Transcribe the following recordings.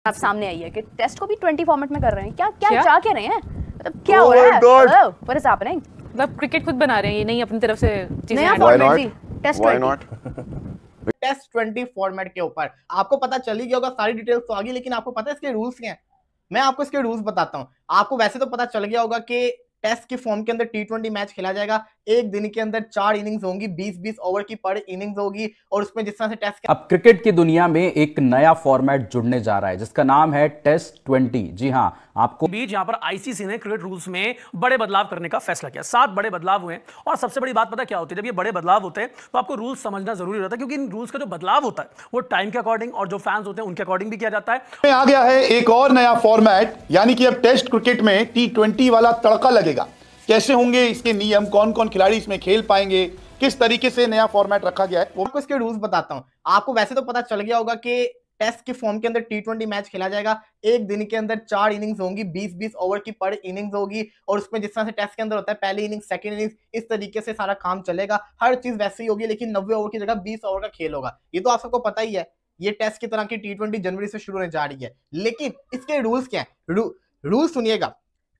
आप सामने आई है कि टेस्ट को भी 20 फॉर्मेट में कर रहे हैं। क्या क्या चाह क्या रहे हैं, मतलब क्या हो रहा है? What is happening? मतलब क्रिकेट खुद बना रहे हैं, ये नहीं अपनी तरफ से चीजें। नया फॉर्मेट जी, टेस्ट 20। टेस्ट 20 फॉर्मेट के ऊपर आपको पता चल ही गया होगा, सारी डिटेल्स तो आ गई, लेकिन आपको पता है इसके रूल्स क्या हैं? मैं आपको इसके रूल्स बताता हूं। आपको वैसे तो पता चल गया होगा कि टेस्ट की फॉर्म के अंदर T20 मैच खेला जाएगा। एक दिन के अंदर 4 इनिंग्स होंगी, 20-20 ओवर की पर इनिंग्स होगी, और उसमें जिस तरह से टेस्ट। अब क्रिकेट की दुनिया में एक नया फॉर्मेट जुड़ने जा रहा है जिसका नाम है टेस्ट 20। जी हां, आपको बीच यहां पर आईसीसी ने क्रिकेट रूल्स में बड़े बदलाव करने का फैसला किया। 7 बड़े बदलाव हुए, और सबसे बड़ी बात पता क्या होती है, जब ये बड़े बदलाव होते हैं तो आपको रूल्स समझना जरूरी रहता है, क्योंकि इन रूल्स का जो बदलाव होता है वो टाइम के अकॉर्डिंग और जो फैंस होते हैं उनके अकॉर्डिंग भी किया जाता है। आ गया है एक और नया फॉर्मेट, यानी कि अब टेस्ट क्रिकेट में T20 वाला तड़का लगेगा। कैसे होंगे इसके नियम, कौन कौन खिलाड़ी इसमें खेल पाएंगे, किस तरीके से नया फॉर्मेट रखा गया है, वो आपको इसके रूल्स बताता हूं। आपको वैसे तो पता चल गया होगा कि टेस्ट की फॉर्म के अंदर T20 मैच खेला जाएगा। एक दिन के अंदर 4 इनिंग्स होंगी, 20-20 ओवर की पर इनिंग्स होगी, और उसमें जिस तरह से टेस्ट के अंदर होता है पहली इनिंग्स, सेकंड इनिंग्स, इस तरीके से सारा काम चलेगा। हर चीज वैसे ही होगी, लेकिन 90 ओवर की जगह 20 ओवर का खेल होगा। ये तो आप सबको पता ही है। ये टेस्ट की तरह की T20 जनवरी से शुरू होने जा रही है, लेकिन इसके रूल्स क्या है? रूल सुनिएगा।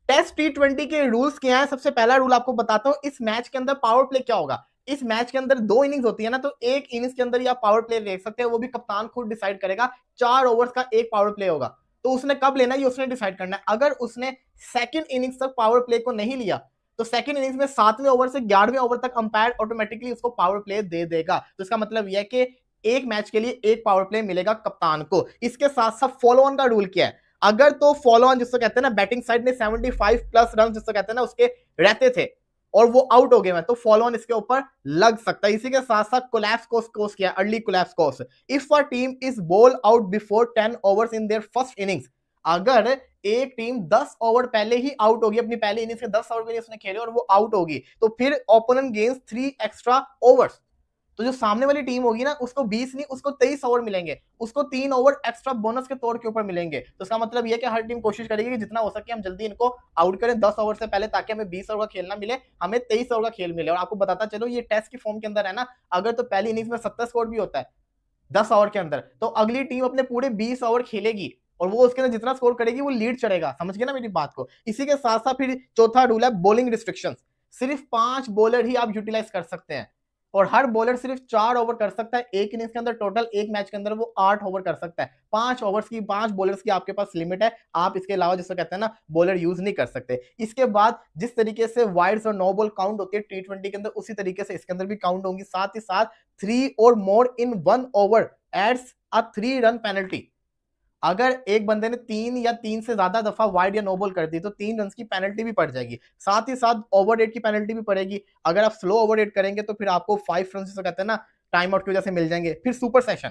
टेस्ट T20 के रूल्स क्या है? सबसे पहला रूल आपको बताता हूं। इस मैच के अंदर पावर प्ले क्या होगा। इस मैच के अंदर 2 इनिंग्स होती है ना, तो एक इनिंग्स के अंदर ही आप पावर प्ले देख सकते हैं, वो भी कप्तान खुद डिसाइड करेगा। 4 ओवर्स का एक पावर प्ले होगा, तो उसने कब लेना है ये उसने डिसाइड करना है। अगर उसने सेकंड इनिंग्स तक पावर प्ले को नहीं लिया, तो सेकंड इनिंग्स में 7वें ओवर से 11वें ओवर तक अंपायर ऑटोमेटिकली उसको पावर प्ले दे देगा। तो इसका मतलब यह है कि एक मैच के लिए एक पावर प्ले मिलेगा कप्तान को। इसके साथ साथ फॉलो ऑन का रूल क्या है? अगर तो फॉलो ऑन जिसको कहते हैं ना, बैटिंग साइड में 75 प्लस रन जिसको कहते हैं ना उसके रहते थे और वो आउट हो गए हैं, तो फॉलो ऑन इसके ऊपर लग सकता है। इसी के साथ साथ कोलैप्स कोर्स किया, early collapse course. If a team is ball out before 10 overs in their first innings, अगर एक टीम 10 ओवर पहले ही आउट होगी, अपनी पहली इनिंग्स के 10 ओवर भी उसने खेले और वो आउट होगी, तो फिर ओपोनेंट गेन्स 3 एक्स्ट्रा ओवर्स। तो जो सामने वाली टीम होगी ना, उसको 20 नहीं, उसको 23 ओवर मिलेंगे, उसको 3 ओवर एक्स्ट्रा बोनस के तौर के ऊपर मिलेंगे। तो इसका मतलब यह कि हर टीम कोशिश करेगी कि जितना हो सके हम जल्दी इनको आउट करें 10 ओवर से पहले, ताकि हमें 20 ओवर का खेलना मिले, हमें 23 ओवर का खेल मिले। और आपको बताता चलो, ये टेस्ट की फॉर्म के अंदर है ना, अगर तो पहली इनिंग्स में 70 स्कोर भी होता है 10 ओवर के अंदर, तो अगली टीम अपने पूरे 20 ओवर खेलेगी और वो उसके अंदर जितना स्कोर करेगी वो लीड चढ़ेगा। समझ गए ना मेरी बात को? इसी के साथ साथ फिर चौथा रूल है बॉलिंग रिस्ट्रिक्शंस। सिर्फ 5 बॉलर ही आप यूटिलाइज कर सकते हैं, और हर बॉलर सिर्फ 4 ओवर कर सकता है एक इनिंग्स के अंदर। टोटल एक मैच के अंदर वो 8 ओवर कर सकता है। 5 ओवर्स की 5 बॉलर्स की आपके पास लिमिट है। आप इसके अलावा जिसको कहते हैं ना बॉलर यूज नहीं कर सकते। इसके बाद जिस तरीके से वाइड्स और नो बॉल काउंट होती है T20 के अंदर, उसी तरीके से इसके अंदर भी काउंट होंगी। साथ ही साथ 3 और मोर इन 1 over adds a 3 run penalty. अगर एक बंदे ने 3 या 3 से ज्यादा दफा वाइड या नो बॉल कर दी, तो 3 रन की पेनल्टी भी पड़ जाएगी। साथ ही साथ ओवर रेट की पेनल्टी भी पड़ेगी। अगर आप स्लो ओवर रेट करेंगे तो फिर आपको 5 रन जिसे कहते हैं ना टाइम आउट की वजह से मिल जाएंगे। फिर सुपर सेशन,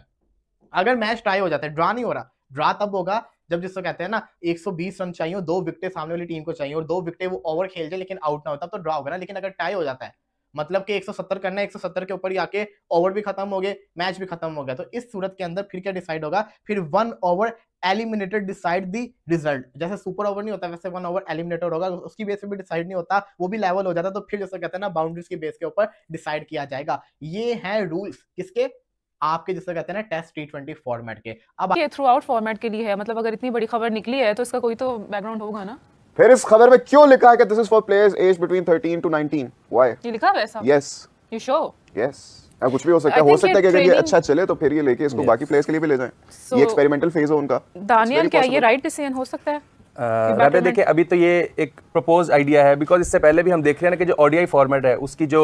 अगर मैच टाई हो जाता है, ड्रा नहीं हो रहा, ड्रा तब होगा जब जिसको कहते हैं ना 120 रन चाहिए, 2 विकेटें सामने वाली टीम को चाहिए और 2 विकेटें वो ओवर खेल जाए लेकिन आउट ना होता, तो ड्रा होगा ना। लेकिन अगर टाई हो जाता है, मतलब कि 170 करना है, 170 के ऊपर ही आके ओवर भी खत्म हो गए, मैच भी खत्म हो गया, तो इस सूरत के अंदर फिर क्या डिसाइड होगा? फिर 1 over eliminated decide the result. जैसे सुपर ओवर नहीं होता, वैसे 1 ओवर एलिमिनेटेड होगा, उसकी बेस पे भी डिसाइड नहीं होता, वो भी लेवल हो जाता, तो फिर जैसे कहते हैं ना बाउंड्रीज की बेस के ऊपर डिसाइड किया जाएगा। ये है रूल्स किसके? आपके जिसे कहते हैं ना टेस्ट T20 फॉर्मेट के। अब ये थ्रू आउट फॉर्मेट के लिए है, मतलब अगर इतनी बड़ी खबर निकली है तो इसका कोई तो बैकग्राउंड होगा ना। फिर इस खबर में क्यों लिखा है कि this is for players age between 13 to 19? Why? ये लिखा है ऐसा? यस। You sure? यस। कुछ भी हो सकता है। हो सकता है कि अगर ये अच्छा चले तो फिर ये लेके इसको बाकी प्लेयर्स के लिए भी ले जाएं। ये एक्सपेरिमेंटल फेज है उनका। दानियल, क्या ये राइट डिसीजन हो सकता है? राबे देखिए, अभी तो ये एक प्रपोज आइडिया है, बिकॉज इससे पहले भी हम देख रहे हैं ना कि जो ODI फॉर्मेट है उसकी जो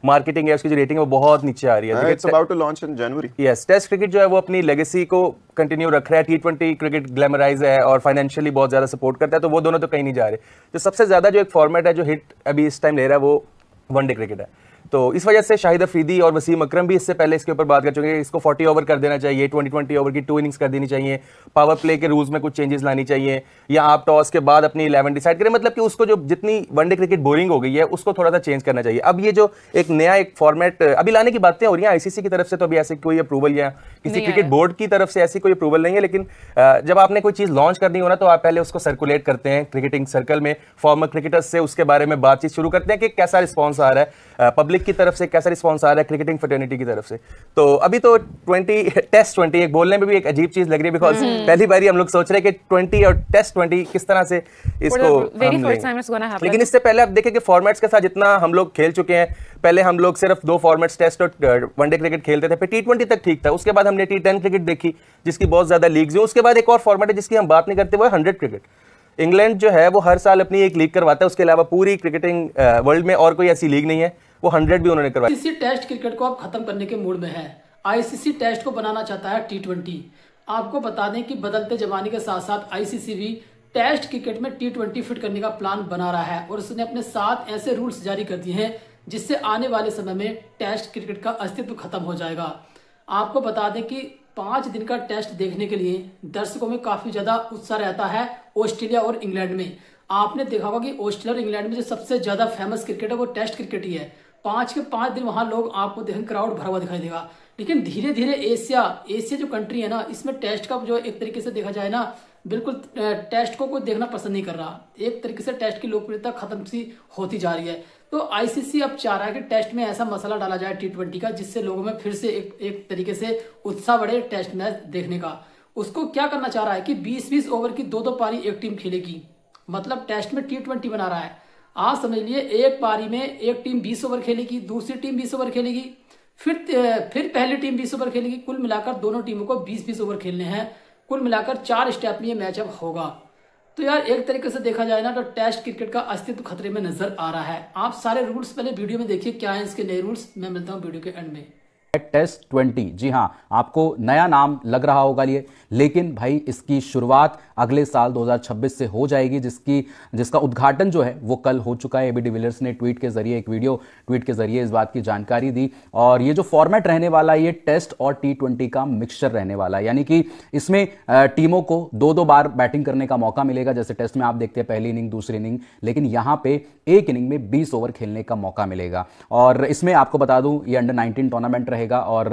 मार्केटिंग है, उसकी जो रेटिंग है वो बहुत नीचे आ रही है। It's about to launch in January. Yes, test cricket जो है वो अपनी लेगेसी को कंटिन्यू रख रहा है। T20 क्रिकेट ग्लैमराइज है और फाइनेंशियली बहुत ज्यादा सपोर्ट करता है, तो वो दोनों तो कहीं नहीं जा रहे। तो सबसे ज्यादा जो एक फॉर्मेट है जो हिट अभी इस टाइम ले रहा है वो वनडे क्रिकेट है। तो इस वजह से शाहिद अफरीदी और वसीम अकरम भी इससे पहले इसके ऊपर बात कर चुके हैं। इसको 40 ओवर कर देना चाहिए, 20 ओवर की 2 इनिंग्स कर देनी चाहिए, पावर प्ले के रूल्स में कुछ चेंजेस लानी चाहिए, या आप टॉस के बाद अपनी 11 डिसाइड करें। मतलब कि उसको जो जितनी वनडे क्रिकेट बोरिंग हो गई है उसको थोड़ा सा चेंज करना चाहिए। अब ये जो एक नया एक फॉर्मेट अभी लाने की बातें हो रही हैं आईसीसी की तरफ से, तो अभी ऐसे कोई अप्रूवल या किसी क्रिकेट बोर्ड की तरफ से ऐसी कोई अप्रूवल नहीं है। लेकिन जब आपने कोई चीज लॉन्च करनी हो ना, तो आप पहले उसको सर्कुलेट करते हैं क्रिकेटिंग सर्कल में, फॉर्मर क्रिकेटर्स से उसके बारे में बातचीत शुरू करते हैं कि कैसा रिस्पॉन्स आ रहा है, पब्लिक पब्लिक की तरफ से कैसा रिस्पॉन्स आ रहा है क्रिकेटिंग फ्रेटर्निटी की तरफ से। तो अभी तो टेस्ट 20 एक बोलने में भी एक अजीब चीज लग रही है, बिकॉज पहली बारी हम लोग सोच रहे हैं कि 20 और टेस्ट 20 किस तरह से इसको, लेकिन इससे पहले आप देखें कि फॉर्मेट्स के साथ जितना हम लोग खेल चुके हैं, पहले हम लोग सिर्फ 2 फॉर्मेट्स टेस्ट और वनडे क्रिकेट खेलते थे, फिर T20 तक ठीक था, उसके बाद हमने T10 क्रिकेट देखी जिसकी बहुत ज्यादा लीग्स हैं, उसके बाद एक और फॉर्मेट है जिसकी हम बात नहीं करते, वो है 100 क्रिकेट। इंग्लैंड जो है वो हर साल अपनी एक लीग करवाता है, उसके अलावा पूरी क्रिकेटिंग वर्ल्ड में और कोई ऐसी लीग नहीं है, वो 100 भी उन्होंने करवाई। आईसीसी टेस्ट क्रिकेट को अब खत्म करने के मूड में है। आईसीसी टेस्ट को बनाना चाहता है T20। आपको बता दें कि बदलते जमाने के साथ साथ आईसीसी भी टेस्ट क्रिकेट में T20 फिट करने का प्लान बना रहा है और उसने अपने 7 ऐसे रूल्स जारी कर दिए हैं जिससे आने वाले समय में टेस्ट क्रिकेट का अस्तित्व खत्म हो जाएगा। आपको बता दें कि 5 दिन का टेस्ट देखने के लिए दर्शकों में काफी ज्यादा उत्साह रहता है ऑस्ट्रेलिया और इंग्लैंड में। आपने देखा होगा कि ऑस्ट्रेलिया और इंग्लैंड में जो सबसे ज्यादा फेमस क्रिकेट है वो टेस्ट क्रिकेट ही है। 5 के 5 दिन वहां लोग आपको देखें क्राउड भरा हुआ दिखाई देगा। लेकिन धीरे धीरे एशिया जो कंट्री है ना, इसमें टेस्ट का जो एक तरीके से देखा जाए ना, बिल्कुल टेस्ट को कोई देखना पसंद नहीं कर रहा। एक तरीके से टेस्ट की लोकप्रियता खत्म सी होती जा रही है। तो आईसीसी अब चाह रहा है कि टेस्ट में ऐसा मसला डाला जाए T20 का, जिससे लोगों में फिर से एक तरीके से उत्साह बढ़े टेस्ट मैच देखने का। उसको क्या करना चाह रहा है कि 20-20 ओवर की 2-2 पारी एक टीम खेलेगी, मतलब टेस्ट में T20 बना रहा है। आप समझ लिए एक पारी में एक टीम 20 ओवर खेलेगी, दूसरी टीम 20 ओवर खेलेगी, फिर पहली टीम 20 ओवर खेलेगी। कुल मिलाकर दोनों टीमों को 20-20 ओवर खेलने हैं। कुल मिलाकर 4 स्टेप में ये मैचअप होगा। तो यार एक तरीके से देखा जाए ना तो टेस्ट क्रिकेट का अस्तित्व खतरे में नजर आ रहा है। आप सारे रूल्स पहले वीडियो में देखिए क्या है इसके नए रूल्स। मैं मिलता हूँ वीडियो के एंड में। टेस्ट 20, जी हाँ, आपको नया नाम लग रहा होगा ये, लेकिन भाई इसकी शुरुआत अगले साल 2026 से हो जाएगी, जिसका उद्घाटन जो है वो कल हो चुका है। एबी डिविलियर्स ने ट्वीट के जरिए एक वीडियो ट्वीट के जरिए इस बात की जानकारी दी। और ये जो फॉर्मेट रहने वाला है ये टेस्ट और T20 का मिक्सचर रहने वाला है, यानी कि इसमें टीमों को 2-2 बार बैटिंग करने का मौका मिलेगा। जैसे टेस्ट में आप देखते हैं पहली इनिंग दूसरी इनिंग, लेकिन यहां पे एक इनिंग में 20 ओवर खेलने का मौका मिलेगा। और इसमें आपको बता दूं ये अंडर 19 टूर्नामेंट रहेगा। और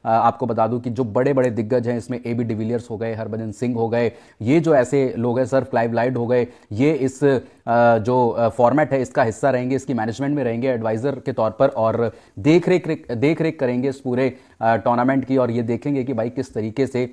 आपको बता दूं कि जो बड़े बड़े दिग्गज हैं इसमें एबी डिविलियर्स हो गए, हरभजन सिंह हो गए, ये जो ऐसे लोग हैं, सर क्लाइव लाइड हो गए, ये इस जो फॉर्मेट है इसका हिस्सा रहेंगे, इसकी मैनेजमेंट में रहेंगे एडवाइजर के तौर पर, और देख रेख करेंगे इस पूरे टूर्नामेंट की, और ये देखेंगे कि भाई किस तरीके से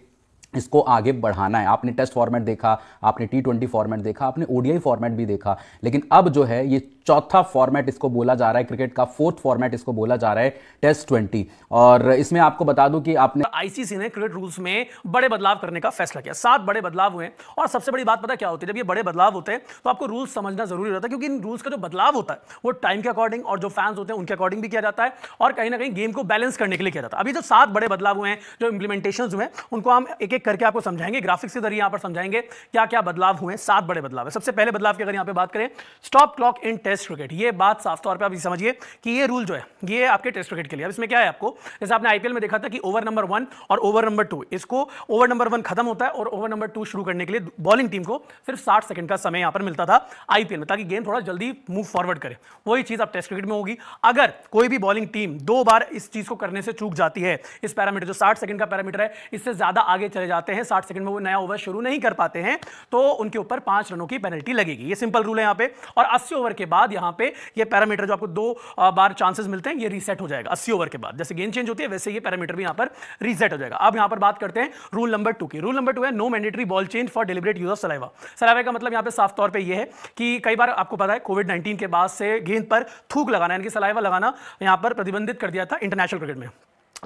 इसको आगे बढ़ाना है। आपने टेस्ट फॉर्मेट देखा, आपने T20 फॉर्मेट देखा, आपने ODI फॉर्मेट भी देखा, लेकिन अब जो है ये चौथा फॉर्मेट इसको बोला जा रहा है, क्रिकेट का 4th फॉर्मेट इसको बोला जा रहा है टेस्ट 20। और इसमें आपको बता दूं कि आपने आईसीसी ने क्रिकेट रूल्स में बड़े बदलाव करने का फैसला किया। 7 बड़े बदलाव हुए और सबसे बड़ी बात पता क्या होती है, जब ये बड़े बदलाव होते हैं तो आपको रूल्स समझना जरूरी रहता है, क्योंकि इन रूल्स का जो बदलाव होता है वो टाइम के अकॉर्डिंग और जो फैंस होते हैं उनके अकॉर्डिंग भी किया जाता है, और कहीं ना कहीं गेम को बैलेंस करने के लिए किया जाता है। अभी जो 7 बड़े बदलाव हुए हैं, जो इंप्लीमेंटेशन हुए हैं, उनको हम एक एक करके आपको समझाएंगे, ग्राफिक्स के जरिए यहां पर समझाएंगे क्या क्या बदलाव हुए। 7 बड़े बदलाव है। सबसे पहले बदलाव की अगर यहां पे बात करें, stop clock in test cricket. ये बात साफ तौर पे आप समझिए कि ये रूल जो है ये आपके टेस्ट क्रिकेट के लिए। अब इसमें क्या है, आपको जैसे आपने आईपीएल में देखा था कि ओवर नंबर 1 और ओवर नंबर 2, इसको ओवर नंबर 1 खत्म होता है और ओवर नंबर 2 शुरू करने के लिए बॉलिंग टीम को सिर्फ 60 सेकंड का समय यहां पर मिलता था आईपीएल में, ताकि गेम थोड़ा जल्दी मूव फॉरवर्ड करे। वही चीज अब टेस्ट क्रिकेट में होगी। अगर कोई भी बॉलिंग टीम 2 बार इस चीज को करने से चूक जाती है, इस पैरामीटर जो 60 सेकंड का पैरामीटर है, इससे ज्यादा आगे चले जाते हैं, 60 सेकंड में वो नया ओवर शुरू नहीं कर पाते हैं, तो उनके ऊपर 5 रनों की पेनल्टी लगेगी। ये सिंपल रूल है यहां पे। और 80 ओवर के बाद यहां पे ये पैरामीटर जो आपको 2 बार चांसेस मिलते हैं, ये रीसेट हो जाएगा 80 ओवर के बाद। जैसे गेंद चेंज होती है वैसे ये पैरामीटर भी यहां पर रीसेट हो जाएगा। अब यहां पर बात करते हैं रूल नंबर 2 की। रूल नंबर 2 है no mandatory ball change for deliberate use of saliva. Saliva का मतलब यहां पे साफ तौर पे ये है कि कई बार आपको पता है कोविड-19 के बाद से गेंद पर थूक लगाना यानी कि सलाइवा लगाना यहां पर प्रतिबंधित कर दिया था इंटरनेशनल क्रिकेट में।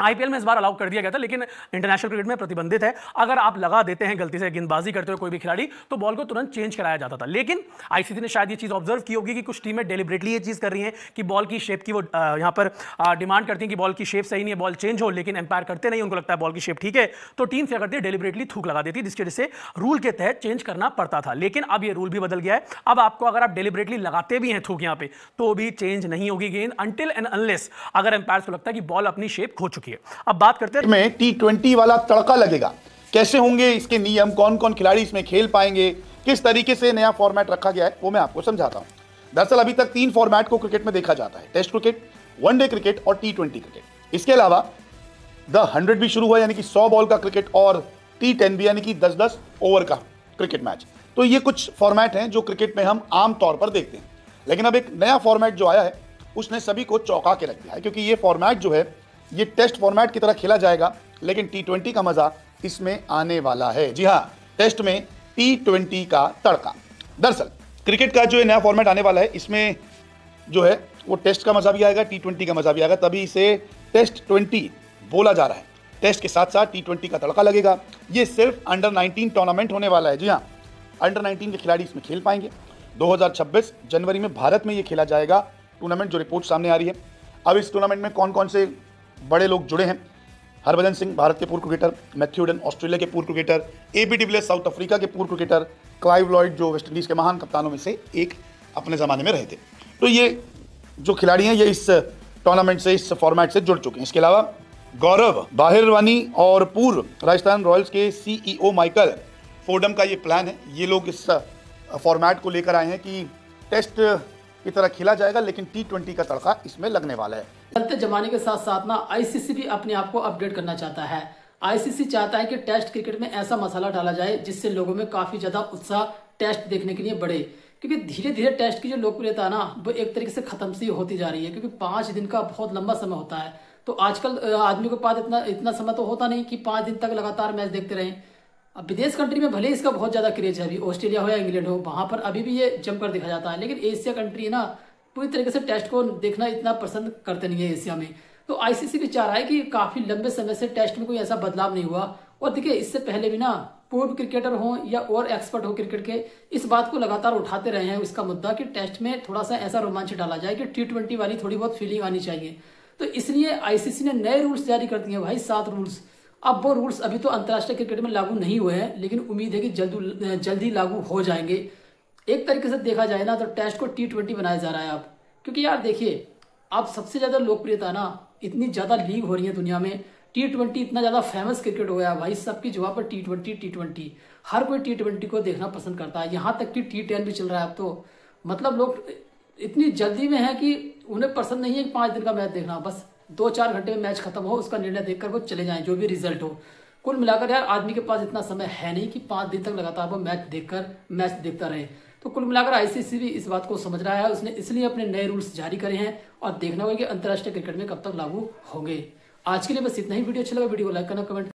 आईपीएल में इस बार अलाउ कर दिया गया था, लेकिन इंटरनेशनल क्रिकेट में प्रतिबंधित है। अगर आप लगा देते हैं गलती से गेंदबाजी करते हुए कोई भी खिलाड़ी, तो बॉल को तुरंत चेंज कराया जाता था। लेकिन आईसीसी ने शायद ये चीज ऑब्जर्व की होगी कि कुछ टीमें डेलिब्रेटली ये चीज कर रही हैं कि बॉल की शेप की वो यहां पर डिमांड करती हैं कि बॉल की शेप सही नहीं है, बॉल चेंज हो, लेकिन एम्पायर करते नहीं, उनको लगता है बॉल की शेप ठीक है, तो टीम क्या करती है, डेलिब्रेटली थूक लगा देती है, जिसकी वजह से रूल के तहत चेंज करना पड़ता था। लेकिन अब ये रूल भी बदल गया है। अब आपको अगर आप डेलिब्रेटली लगाते भी हैं थूक यहां पे, तो भी चेंज नहीं होगी गेंद अनटिल एंड अनलेस अगर एम्पायर को लगता है कि बॉल अपनी शेप खो चुकी है। अब बात में T20 वाला तड़का लगेगा। कैसे होंगे इसके नियम, कौन कौन खिलाड़ी इसमें खेल पाएंगे, किस तरीके से नया फॉर्मेट रखा गया है, वो मैं आपको समझाता हूं। दरअसल अभी तक 3 फॉर्मेट को क्रिकेट में देखा जाता है, टेस्ट क्रिकेट, वनडे क्रिकेट और T20 क्रिकेट। इसके अलावा द 100 भी शुरू हुआ, यानी कि 100 बॉल का क्रिकेट, और T10 भी, यानी कि 10-10 ओवर का क्रिकेट मैच। तो ये कुछ फॉर्मेट हैं जो क्रिकेट में हम आम तौर पर देखते हैं। लेकिन अब एक नया फॉर्मेट जो आया है उसने सभी को चौंका के रख दिया है, क्योंकि ये फॉर्मेट जो है ये टेस्ट फॉर्मेट की तरह खेला जाएगा, लेकिन T20 का मजा इसमें आने वाला है। जी हाँ, टेस्ट में T20 का तड़का। दरअसल क्रिकेट का जो ये नया फॉर्मेट आने वाला है, इसमें जो है वो टेस्ट का मजा भी आएगा, T20 का मजा भी आएगा, तभी इसे टेस्ट 20 बोला जा रहा है। टेस्ट के साथ साथ T20 का तड़का लगेगा। ये सिर्फ अंडर 19 टूर्नामेंट होने वाला है। जी हाँ, अंडर 19 के खिलाड़ी इसमें खेल पाएंगे। 2026 जनवरी में भारत में ये खेला जाएगा टूर्नामेंट, जो रिपोर्ट सामने आ रही है। अब इस टूर्नामेंट में कौन कौन से बड़े लोग जुड़े हैं? हरभजन सिंह भारत के पूर्व क्रिकेटर, मैथ्यू हेडन ऑस्ट्रेलिया के पूर्व cricketer, AB de Villiers south Africa के पूर्व क्रिकेटर, क्लाइव लॉयड जो वेस्टइंडीज के महान कप्तानों में से एक अपने ज़माने में रहे थे। तो ये जो खिलाड़ी हैं ये इस टूर्नामेंट से, इस फॉर्मेट से जुड़ चुके हैं। इसके अलावा गौरव बाहिरवानी और पूर्व राजस्थान रॉयल्स के CEO माइकल फोर्डम का ये प्लान है। ये लोग इस फॉर्मेट को लेकर आए हैं कि टेस्ट की तरह खेला जाएगा, लेकिन T20 का तड़का इसमें लगने वाला है। बदलते जमाने के साथ साथ ना ICC भी अपने आप को अपडेट करना चाहता है। ICC चाहता है कि टेस्ट क्रिकेट में ऐसा मसाला डाला जाए जिससे लोगों में काफी ज्यादा उत्साह टेस्ट देखने के लिए बढ़े, क्योंकि धीरे धीरे टेस्ट की जो लोकप्रियता ना वो एक तरीके से खत्म सी होती जा रही है, क्योंकि 5 दिन का बहुत लंबा समय होता है। तो आजकल आदमी के पास इतना समय तो होता नहीं कि 5 दिन तक लगातार मैच देखते रहें। अब विदेश कंट्री में भले इसका बहुत ज्यादा क्रेज है, अभी ऑस्ट्रेलिया हो या इंग्लैंड हो, वहां पर अभी भी ये जमकर देखा जाता है, लेकिन एशिया कंट्री ना पूरी तरीके से टेस्ट को देखना इतना पसंद करते नहीं है एशिया में। तो ICC भी चाह रहा है कि काफी लंबे समय से टेस्ट में कोई ऐसा बदलाव नहीं हुआ। और देखिए, इससे पहले भी ना पूर्व क्रिकेटर हो या और एक्सपर्ट हो क्रिकेट के, इस बात को लगातार उठाते रहे हैं इसका मुद्दा कि टेस्ट में थोड़ा सा ऐसा रोमांच डाला जाए कि T20 वाली थोड़ी बहुत फीलिंग आनी चाहिए। तो इसलिए ICC ने नए रूल्स जारी कर दिए भाई, 7 रूल्स। अब वो रूल्स अभी तो अंतर्राष्ट्रीय क्रिकेट में लागू नहीं हुए हैं, लेकिन उम्मीद है कि जल्दी लागू हो जाएंगे। एक तरीके से देखा जाए ना तो टेस्ट को T20 बनाया जा रहा है अब, क्योंकि यार देखिए, अब सबसे ज्यादा लोकप्रियता ना, इतनी ज्यादा लीग हो रही है दुनिया में, T20 इतना ज्यादा फेमस क्रिकेट हो गया भाई, सबकी जवाब पर T20 हर कोई T20 को देखना पसंद करता है। यहाँ तक कि T10 भी चल रहा है अब तो। मतलब लोग इतनी जल्दी में है कि उन्हें पसंद नहीं है कि 5 दिन का मैच देखना, बस 2-4 घंटे में मैच खत्म हो, उसका निर्णय देखकर वो चले जाएं, जो भी रिजल्ट हो। कुल मिलाकर यार आदमी के पास इतना समय है नहीं कि 5 दिन तक लगातार वो मैच देखता रहे। तो कुल मिलाकर ICC भी इस बात को समझ रहा है, उसने इसलिए अपने नए रूल्स जारी करे हैं और देखना होगा कि अंतर्राष्ट्रीय क्रिकेट में कब तक लागू होंगे। आज के लिए बस इतना ही। वीडियो अच्छा लगा वीडियो को लाइक करना, कमेंट